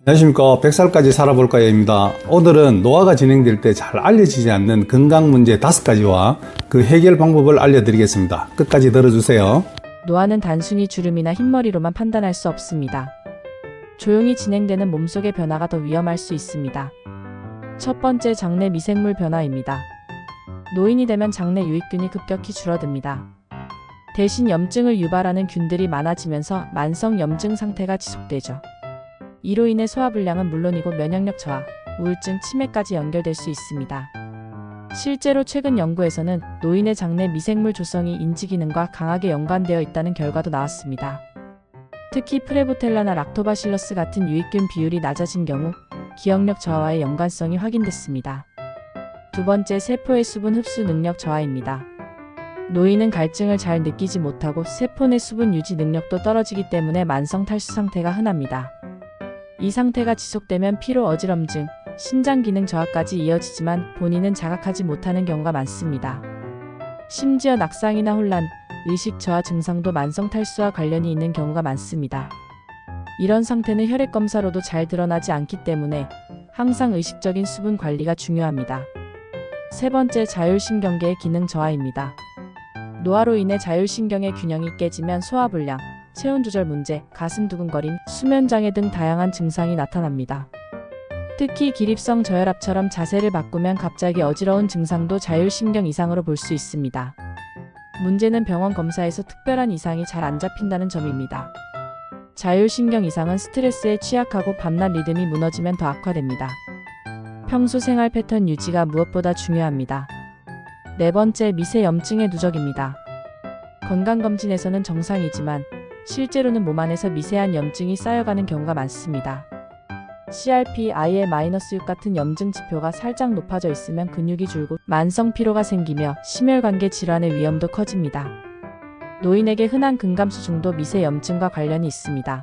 안녕하십니까. 100살까지 살아볼까요입니다. 오늘은 노화가 진행될 때 잘 알려지지 않는 건강 문제 5가지와 그 해결 방법을 알려드리겠습니다. 끝까지 들어주세요. 노화는 단순히 주름이나 흰머리로만 판단할 수 없습니다. 조용히 진행되는 몸속의 변화가 더 위험할 수 있습니다. 첫 번째, 장내 미생물 변화입니다. 노인이 되면 장내 유익균이 급격히 줄어듭니다. 대신 염증을 유발하는 균들이 많아지면서 만성 염증 상태가 지속되죠. 이로 인해 소화불량은 물론이고 면역력 저하, 우울증, 치매까지 연결될 수 있습니다. 실제로 최근 연구에서는 노인의 장내 미생물 조성이 인지 기능과 강하게 연관되어 있다는 결과도 나왔습니다. 특히 프레보텔라나 락토바실러스 같은 유익균 비율이 낮아진 경우 기억력 저하와의 연관성이 확인됐습니다. 두 번째, 세포의 수분 흡수 능력 저하입니다. 노인은 갈증을 잘 느끼지 못하고 세포 내 수분 유지 능력도 떨어지기 때문에 만성 탈수 상태가 흔합니다. 이 상태가 지속되면 피로, 어지럼증, 신장 기능 저하까지 이어지지만 본인은 자각하지 못하는 경우가 많습니다. 심지어 낙상이나 혼란, 의식 저하 증상도 만성 탈수와 관련이 있는 경우가 많습니다. 이런 상태는 혈액 검사로도 잘 드러나지 않기 때문에 항상 의식적인 수분 관리가 중요합니다. 세 번째, 자율신경계의 기능 저하입니다. 노화로 인해 자율신경의 균형이 깨지면 소화불량, 체온 조절 문제, 가슴 두근거림, 수면장애 등 다양한 증상이 나타납니다. 특히 기립성 저혈압처럼 자세를 바꾸면 갑자기 어지러운 증상도 자율신경 이상으로 볼 수 있습니다. 문제는 병원 검사에서 특별한 이상이 잘 안 잡힌다는 점입니다. 자율신경 이상은 스트레스에 취약하고 밤낮 리듬이 무너지면 더 악화됩니다. 평소 생활 패턴 유지가 무엇보다 중요합니다. 네 번째, 미세염증의 누적입니다. 건강검진에서는 정상이지만 실제로는 몸 안에서 미세한 염증이 쌓여가는 경우가 많습니다. CRP, IL-6 같은 염증 지표가 살짝 높아져 있으면 근육이 줄고 만성 피로가 생기며 심혈관계 질환의 위험도 커집니다. 노인에게 흔한 근감수증도 미세염증과 관련이 있습니다.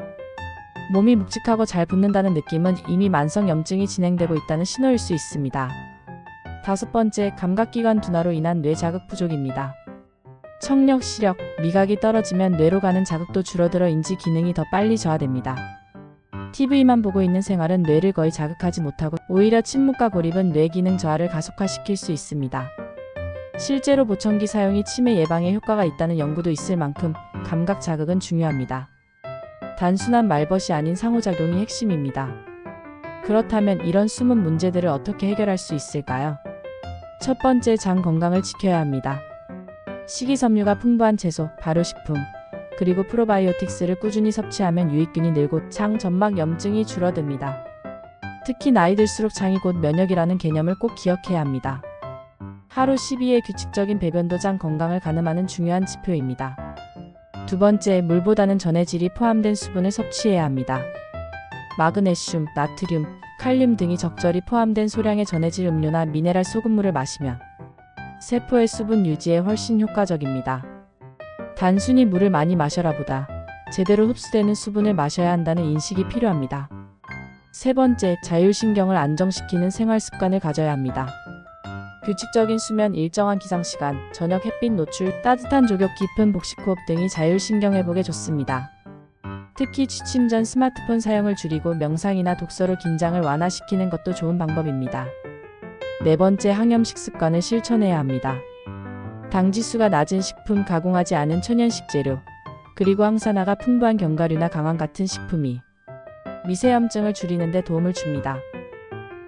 몸이 묵직하고 잘 붓는다는 느낌은 이미 만성 염증이 진행되고 있다는 신호일 수 있습니다. 다섯 번째, 감각기관 둔화로 인한 뇌 자극 부족입니다. 청력, 시력, 미각이 떨어지면 뇌로 가는 자극도 줄어들어 인지 기능이 더 빨리 저하됩니다. TV만 보고 있는 생활은 뇌를 거의 자극하지 못하고 오히려 침묵과 고립은 뇌 기능 저하를 가속화시킬 수 있습니다. 실제로 보청기 사용이 치매 예방에 효과가 있다는 연구도 있을 만큼 감각 자극은 중요합니다. 단순한 말벗이 아닌 상호작용이 핵심입니다. 그렇다면 이런 숨은 문제들을 어떻게 해결할 수 있을까요? 첫 번째, 장 건강을 지켜야 합니다. 식이섬유가 풍부한 채소, 발효식품, 그리고 프로바이오틱스를 꾸준히 섭취하면 유익균이 늘고 장 점막 염증이 줄어듭니다. 특히 나이 들수록 장이 곧 면역이라는 개념을 꼭 기억해야 합니다. 하루 12회 규칙적인 배변도 장 건강을 가늠하는 중요한 지표입니다. 두 번째, 물보다는 전해질이 포함된 수분을 섭취해야 합니다. 마그네슘, 나트륨, 칼륨 등이 적절히 포함된 소량의 전해질 음료나 미네랄 소금물을 마시면 세포의 수분 유지에 훨씬 효과적입니다. 단순히 물을 많이 마셔라 보다 제대로 흡수되는 수분을 마셔야 한다는 인식이 필요합니다. 세 번째, 자율신경을 안정시키는 생활 습관을 가져야 합니다. 규칙적인 수면, 일정한 기상시간, 저녁 햇빛 노출, 따뜻한 족욕, 깊은 복식호흡 등이 자율신경 회복에 좋습니다. 특히 취침 전 스마트폰 사용을 줄이고 명상이나 독서로 긴장을 완화시키는 것도 좋은 방법입니다. 네 번째, 항염 식습관을 실천해야 합니다. 당지수가 낮은 식품, 가공하지 않은 천연 식재료, 그리고 항산화가 풍부한 견과류나 강황 같은 식품이 미세염증을 줄이는 데 도움을 줍니다.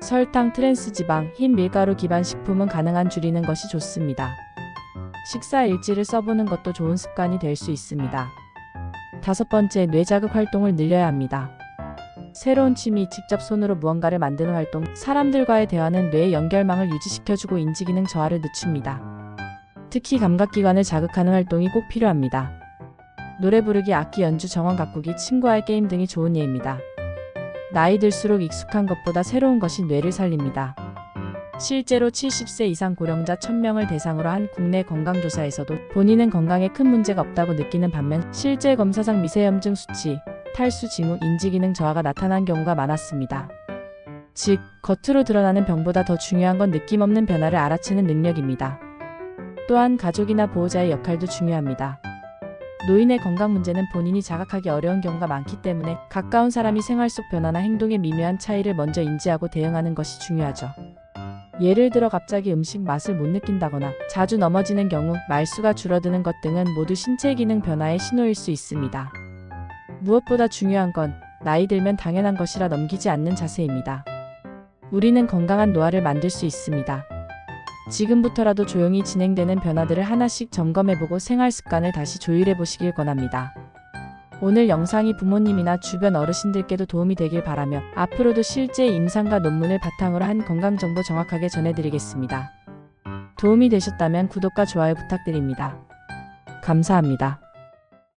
설탕, 트랜스지방, 흰 밀가루 기반 식품은 가능한 줄이는 것이 좋습니다. 식사 일지를 써보는 것도 좋은 습관이 될 수 있습니다. 다섯 번째, 뇌자극 활동을 늘려야 합니다. 새로운 취미, 직접 손으로 무언가를 만드는 활동, 사람들과의 대화는 뇌의 연결망을 유지시켜주고 인지기능 저하를 늦춥니다. 특히 감각기관을 자극하는 활동이 꼭 필요합니다. 노래 부르기, 악기 연주, 정원 가꾸기, 친구와의 게임 등이 좋은 예입니다. 나이 들수록 익숙한 것보다 새로운 것이 뇌를 살립니다. 실제로 70세 이상 고령자 1000명을 대상으로 한 국내 건강조사에서도 본인은 건강에 큰 문제가 없다고 느끼는 반면 실제 검사상 미세염증 수치, 탈수, 징후, 인지기능 저하가 나타난 경우가 많았습니다. 즉, 겉으로 드러나는 병보다 더 중요한 건 느낌 없는 변화를 알아채는 능력입니다. 또한 가족이나 보호자의 역할도 중요합니다. 노인의 건강 문제는 본인이 자각하기 어려운 경우가 많기 때문에 가까운 사람이 생활 속 변화나 행동의 미묘한 차이를 먼저 인지하고 대응하는 것이 중요하죠. 예를 들어 갑자기 음식 맛을 못 느낀다거나 자주 넘어지는 경우, 말수가 줄어드는 것 등은 모두 신체 기능 변화의 신호일 수 있습니다. 무엇보다 중요한 건 나이 들면 당연한 것이라 넘기지 않는 자세입니다. 우리는 건강한 노화를 만들 수 있습니다. 지금부터라도 조용히 진행되는 변화들을 하나씩 점검해보고 생활 습관을 다시 조율해보시길 권합니다. 오늘 영상이 부모님이나 주변 어르신들께도 도움이 되길 바라며 앞으로도 실제 임상과 논문을 바탕으로 한 건강정보 정확하게 전해드리겠습니다. 도움이 되셨다면 구독과 좋아요 부탁드립니다. 감사합니다.